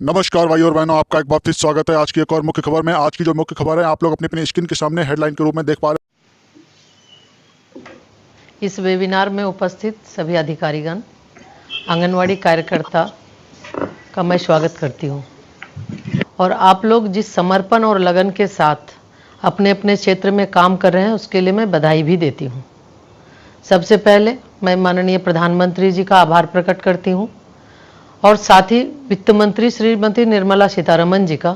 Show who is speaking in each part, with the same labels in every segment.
Speaker 1: नमस्कार भाई और बहनों, आपका एक बार फिर स्वागत है आज की एक और मुख्य खबर में। आज की जो मुख्य खबर है आप लोग अपनी अपनी स्क्रीन के सामने हेडलाइन के रूप में देख पा रहे हैं।
Speaker 2: इस वेबिनार में उपस्थित सभी अधिकारीगण, आंगनवाड़ी कार्यकर्ता का मैं स्वागत करती हूं और आप लोग जिस समर्पण और लगन के साथ अपने अपने क्षेत्र में काम कर रहे हैं उसके लिए मैं बधाई भी देती हूं। सबसे पहले मैं माननीय प्रधानमंत्री जी का आभार प्रकट करती हूं और साथ ही वित्त मंत्री श्रीमती निर्मला सीतारमण जी का,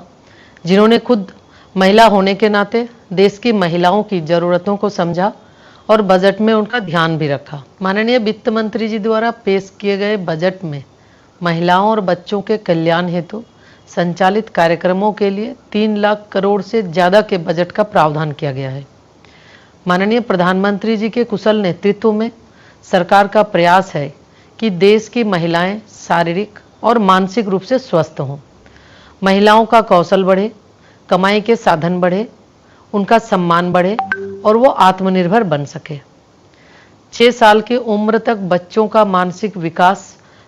Speaker 2: जिन्होंने खुद महिला होने के नाते देश की महिलाओं की ज़रूरतों को समझा और बजट में उनका ध्यान भी रखा। माननीय वित्त मंत्री जी द्वारा पेश किए गए बजट में महिलाओं और बच्चों के कल्याण हेतु संचालित कार्यक्रमों के लिए 3 लाख करोड़ से ज़्यादा के बजट का प्रावधान किया गया है। माननीय प्रधानमंत्री जी के कुशल नेतृत्व में सरकार का प्रयास है कि देश की महिलाएं शारीरिक और मानसिक रूप से स्वस्थ हों, महिलाओं का कौशल बढ़े, कमाई के साधन बढ़े, उनका सम्मान बढ़े और वो आत्मनिर्भर बन सके। 6 साल की उम्र तक बच्चों का मानसिक विकास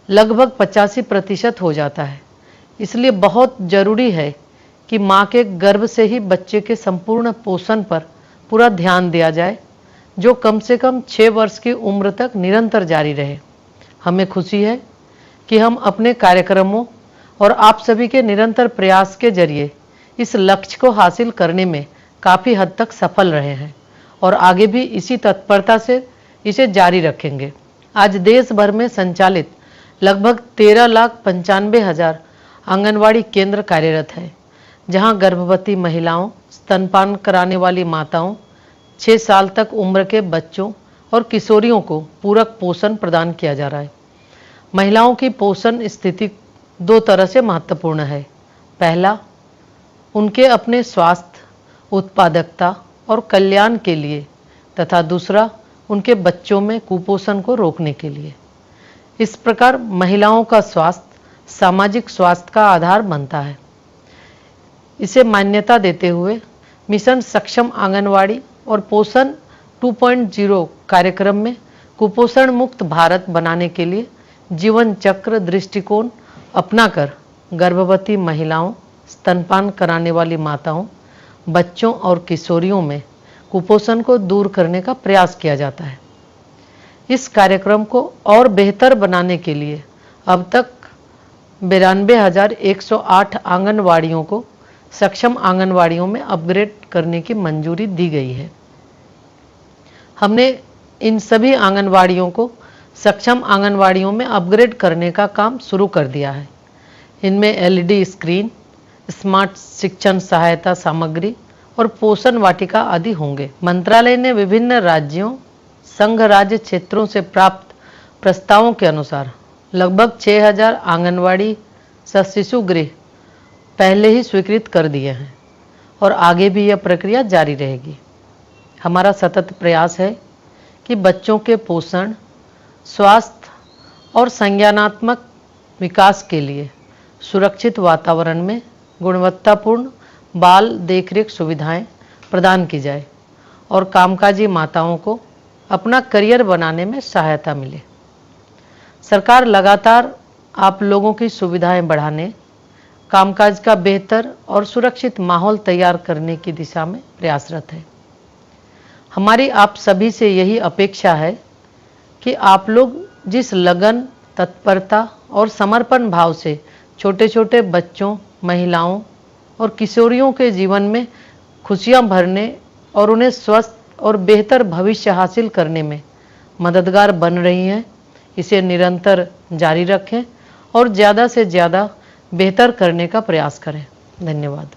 Speaker 2: लगभग 85% हो जाता है। इसलिए बहुत ज़रूरी है कि माँ के गर्भ से ही बच्चे के संपूर्ण पोषण पर पूरा ध्यान दिया जाए, जो कम से कम 6 वर्ष की उम्र तक निरंतर जारी रहे। हमें खुशी है कि हम अपने कार्यक्रमों और आप सभी के निरंतर प्रयास के जरिए इस लक्ष्य को हासिल करने में काफ़ी हद तक सफल रहे हैं और आगे भी इसी तत्परता से इसे जारी रखेंगे। आज देश भर में संचालित लगभग 13,95,000 आंगनवाड़ी केंद्र कार्यरत हैं, जहां गर्भवती महिलाओं, स्तनपान कराने वाली माताओं, 6 साल तक उम्र के बच्चों और किशोरियों को पूरक पोषण प्रदान किया जा रहा है। महिलाओं की पोषण स्थिति 2 तरह से महत्वपूर्ण है। पहला, उनके अपने स्वास्थ्य, उत्पादकता और कल्याण के लिए, तथा दूसरा, उनके बच्चों में कुपोषण को रोकने के लिए। इस प्रकार महिलाओं का स्वास्थ्य सामाजिक स्वास्थ्य का आधार बनता है। इसे मान्यता देते हुए मिशन सक्षम आंगनवाड़ी और पोषण 2.0 कार्यक्रम में कुपोषण मुक्त भारत बनाने के लिए जीवन चक्र दृष्टिकोण अपनाकर गर्भवती महिलाओं, स्तनपान कराने वाली माताओं, बच्चों और किशोरियों में कुपोषण को दूर करने का प्रयास किया जाता है। इस कार्यक्रम को और बेहतर बनाने के लिए अब तक 92,108 आंगनवाड़ियों को सक्षम आंगनवाड़ियों में अपग्रेड करने की मंजूरी दी गई है। हमने इन सभी आंगनवाड़ियों को सक्षम आंगनवाड़ियों में अपग्रेड करने का काम शुरू कर दिया है। इनमें LED स्क्रीन, स्मार्ट शिक्षण सहायता सामग्री और पोषण वाटिका आदि होंगे। मंत्रालय ने विभिन्न राज्यों, संघ राज्य क्षेत्रों से प्राप्त प्रस्तावों के अनुसार लगभग 6,000 आंगनवाड़ी शिशु गृह पहले ही स्वीकृत कर दिए हैं और आगे भी यह प्रक्रिया जारी रहेगी। हमारा सतत प्रयास है कि बच्चों के पोषण, स्वास्थ्य और संज्ञानात्मक विकास के लिए सुरक्षित वातावरण में गुणवत्तापूर्ण बाल देखरेख सुविधाएं प्रदान की जाए और कामकाजी माताओं को अपना करियर बनाने में सहायता मिले। सरकार लगातार आप लोगों की सुविधाएं बढ़ाने, कामकाज का बेहतर और सुरक्षित माहौल तैयार करने की दिशा में प्रयासरत है। हमारी आप सभी से यही अपेक्षा है कि आप लोग जिस लगन, तत्परता और समर्पण भाव से छोटे छोटे बच्चों, महिलाओं और किशोरियों के जीवन में खुशियां भरने और उन्हें स्वस्थ और बेहतर भविष्य हासिल करने में मददगार बन रही हैं, इसे निरंतर जारी रखें और ज़्यादा से ज़्यादा बेहतर करने का प्रयास करें। धन्यवाद।